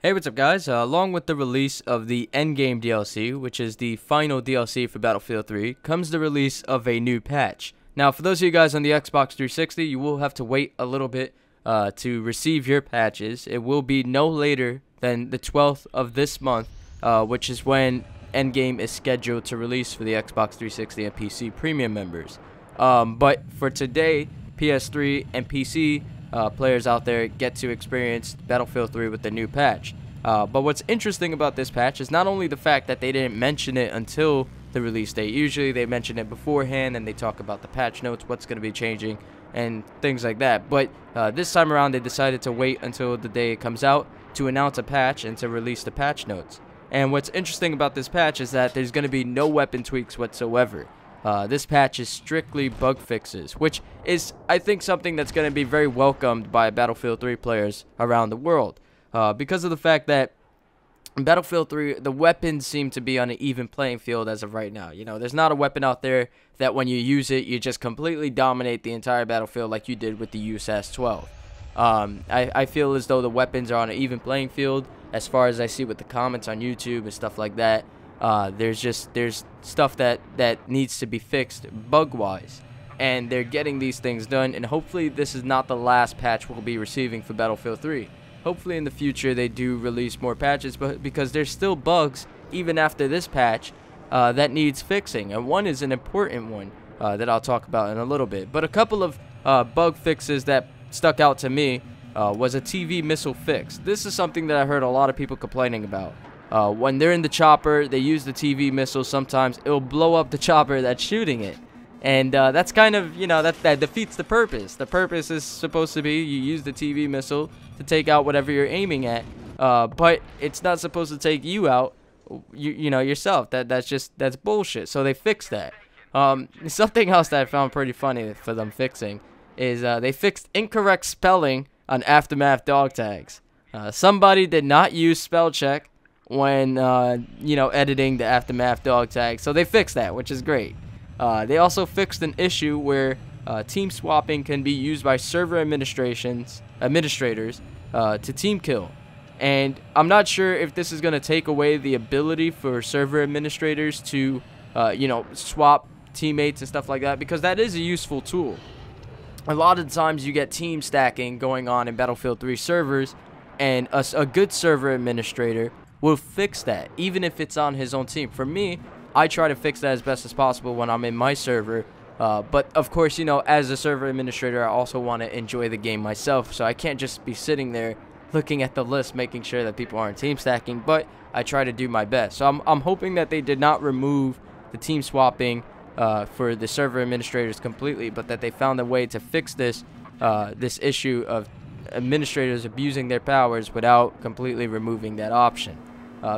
Hey, what's up guys? Along with the release of the Endgame DLC, which is the final DLC for Battlefield 3, comes the release of a new patch. Now, for those of you guys on the Xbox 360, you will have to wait a little bit to receive your patches. It will be no later than the 12th of this month, which is when Endgame is scheduled to release for the Xbox 360 and PC Premium members. But for today, PS3 and PC players out there get to experience Battlefield 3 with the new patch. But what's interesting about this patch is not only the fact that they didn't mention it until the release date. Usually they mention it beforehand and they talk about the patch notes, what's going to be changing, and things like that. But this time around they decided to wait until the day it comes out to announce a patch and to release the patch notes. And what's interesting about this patch is that there's going to be no weapon tweaks whatsoever. This patch is strictly bug fixes, which is, I think, something that's going to be very welcomed by Battlefield 3 players around the world. Because of the fact that in Battlefield 3, the weapons seem to be on an even playing field as of right now. You know, there's not a weapon out there that when you use it, you just completely dominate the entire battlefield like you did with the USAS-12. I feel as though the weapons are on an even playing field as far as I see with the comments on YouTube and stuff like that. There's stuff that needs to be fixed bug-wise, and they're getting these things done, and hopefully this is not the last patch we'll be receiving for Battlefield 3. Hopefully in the future they do release more patches, but because there's still bugs even after this patch that needs fixing, and one is an important one that I'll talk about in a little bit. But a couple of bug fixes that stuck out to me was a TV missile fix. This is something that I heard a lot of people complaining about. When they're in the chopper, they use the TV missile. Sometimes it'll blow up the chopper that's shooting it, and that's kind of, you know, that defeats the purpose. The purpose is supposed to be you use the TV missile to take out whatever you're aiming at, but it's not supposed to take you out, you know, yourself. That's bullshit. So they fixed that. Something else that I found pretty funny for them fixing is they fixed incorrect spelling on Aftermath dog tags. Somebody did not use spell check when you know, editing the Aftermath dog tag, so they fixed that, which is great. They also fixed an issue where team swapping can be used by server administrators to team kill, and I'm not sure if this is going to take away the ability for server administrators to you know, swap teammates and stuff like that, because that is a useful tool. A lot of times you get team stacking going on in Battlefield 3 servers, and a good server administrator will fix that, even if it's on his own team. For me, I try to fix that as best as possible when I'm in my server, but of course, you know, as a server administrator, I also want to enjoy the game myself, so I can't just be sitting there looking at the list making sure that people aren't team stacking, but I try to do my best. So I'm hoping that they did not remove the team swapping for the server administrators completely, but that they found a way to fix this this issue of administrators abusing their powers without completely removing that option.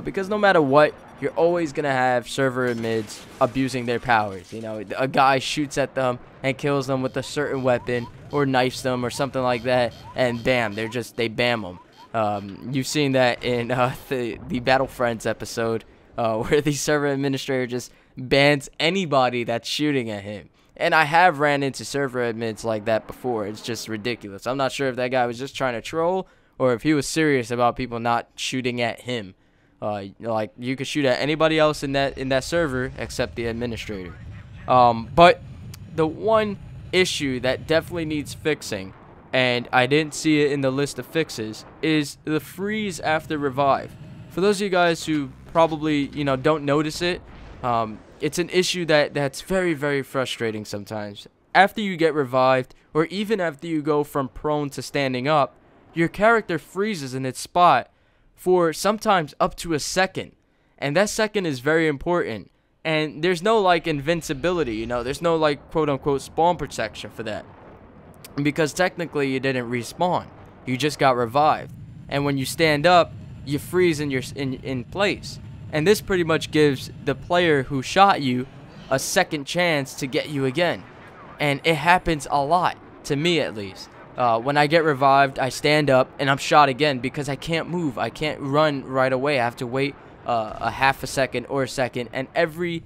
Because no matter what, you're always going to have server admins abusing their powers. You know, a guy shoots at them and kills them with a certain weapon, or knifes them or something like that, and bam, they bam them. You've seen that in the Battlefriends episode where the server administrator just bans anybody that's shooting at him. And I have ran into server admins like that before. It's just ridiculous. I'm not sure if that guy was just trying to troll or if he was serious about people not shooting at him. Like, you could shoot at anybody else in that server except the administrator. But the one issue that definitely needs fixing, and I didn't see it in the list of fixes, is the freeze after revive. For those of you guys who probably, you know, don't notice it, it's an issue that's very, very frustrating sometimes. After you get revived, or even after you go from prone to standing up, your character freezes in its spot for sometimes up to a second, and that second is very important. And there's no, like, invincibility, you know, there's no, like, quote-unquote spawn protection for that, because technically you didn't respawn, you just got revived, and when you stand up, you freeze in place. And this pretty much gives the player who shot you a second chance to get you again. And it happens a lot, to me at least. When I get revived, I stand up and I'm shot again because I can't move. I can't run right away. I have to wait a half a second or a second. And every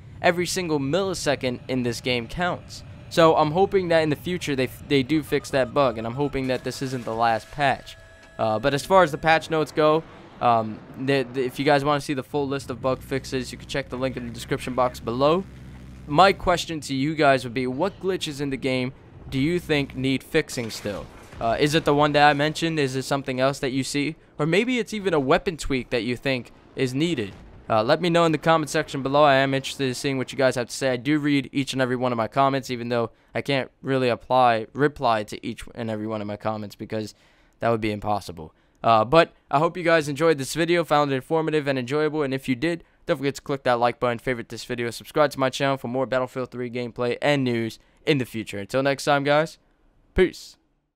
single millisecond in this game counts. So I'm hoping that in the future they do fix that bug. And I'm hoping that this isn't the last patch. But as far as the patch notes go, If you guys want to see the full list of bug fixes, you can check the link in the description box below. My question to you guys would be, what glitches in the game do you think need fixing still? Is it the one that I mentioned? Is it something else that you see? Or maybe it's even a weapon tweak that you think is needed. Let me know in the comment section below. I am interested in seeing what you guys have to say. I do read each and every one of my comments, even though I can't really reply to each and every one of my comments because that would be impossible. But I hope you guys enjoyed this video, found it informative and enjoyable, and if you did, don't forget to click that like button, favorite this video, subscribe to my channel for more Battlefield 3 gameplay and news in the future. Until next time, guys, peace.